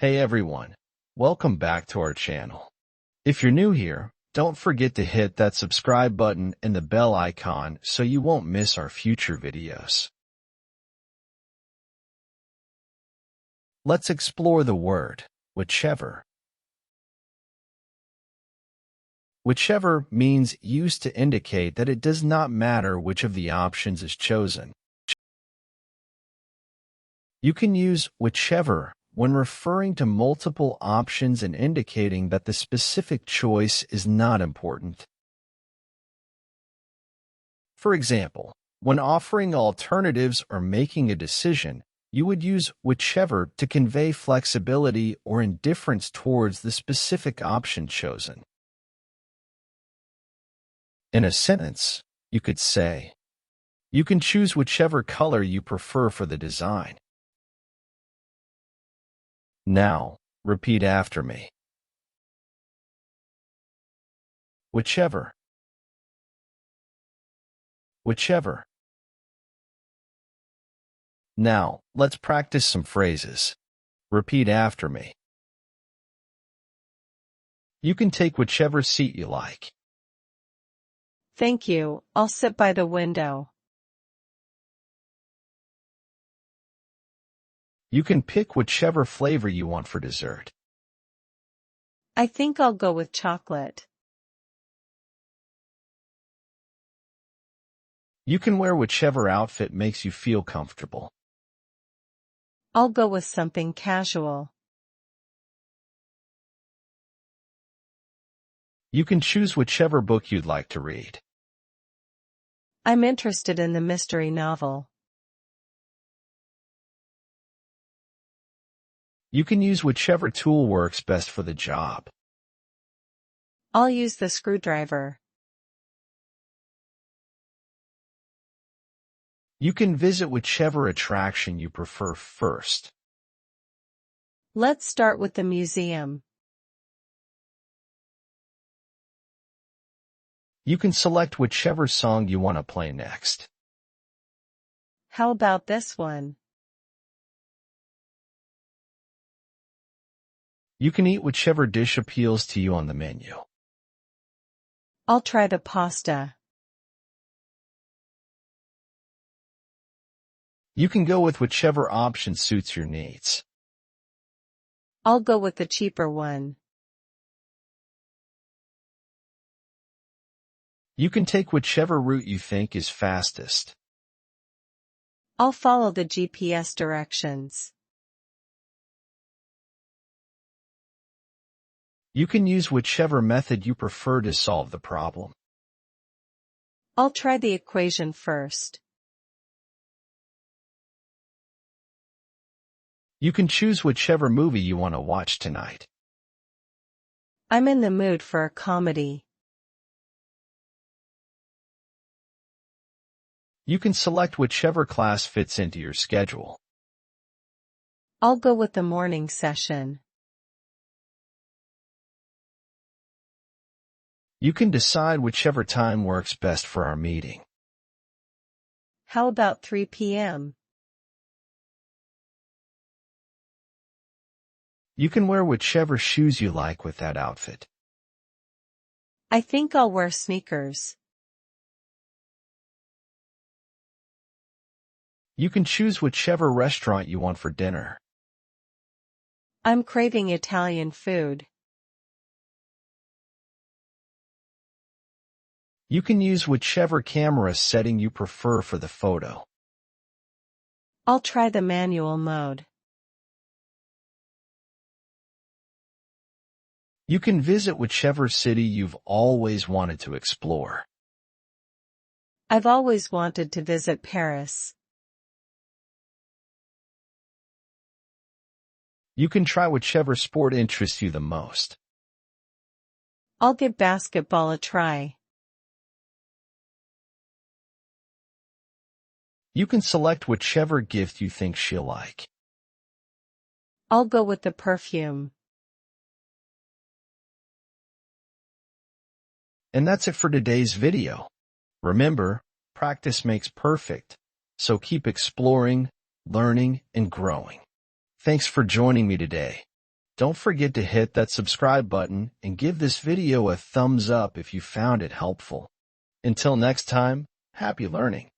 Hey everyone, welcome back to our channel. If you're new here, don't forget to hit that subscribe button and the bell icon so you won't miss our future videos. Let's explore the word, whichever. Whichever means used to indicate that it does not matter which of the options is chosen. You can use whichever when referring to multiple options and indicating that the specific choice is not important. For example, when offering alternatives or making a decision, you would use whichever to convey flexibility or indifference towards the specific option chosen. In a sentence, you could say, "You can choose whichever color you prefer for the design." Now, repeat after me. Whichever. Whichever. Now, let's practice some phrases. Repeat after me. You can take whichever seat you like. Thank you, I'll sit by the window. You can pick whichever flavor you want for dessert. I think I'll go with chocolate. You can wear whichever outfit makes you feel comfortable. I'll go with something casual. You can choose whichever book you'd like to read. I'm interested in the mystery novel. You can use whichever tool works best for the job. I'll use the screwdriver. You can visit whichever attraction you prefer first. Let's start with the museum. You can select whichever song you want to play next. How about this one? You can eat whichever dish appeals to you on the menu. I'll try the pasta. You can go with whichever option suits your needs. I'll go with the cheaper one. You can take whichever route you think is fastest. I'll follow the GPS directions. You can use whichever method you prefer to solve the problem. I'll try the equation first. You can choose whichever movie you want to watch tonight. I'm in the mood for a comedy. You can select whichever class fits into your schedule. I'll go with the morning session. You can decide whichever time works best for our meeting. How about 3 p.m.? You can wear whichever shoes you like with that outfit. I think I'll wear sneakers. You can choose whichever restaurant you want for dinner. I'm craving Italian food. You can use whichever camera setting you prefer for the photo. I'll try the manual mode. You can visit whichever city you've always wanted to explore. I've always wanted to visit Paris. You can try whichever sport interests you the most. I'll give basketball a try. You can select whichever gift you think she'll like. I'll go with the perfume. And that's it for today's video. Remember, practice makes perfect, so keep exploring, learning, and growing. Thanks for joining me today. Don't forget to hit that subscribe button and give this video a thumbs up if you found it helpful. Until next time, happy learning.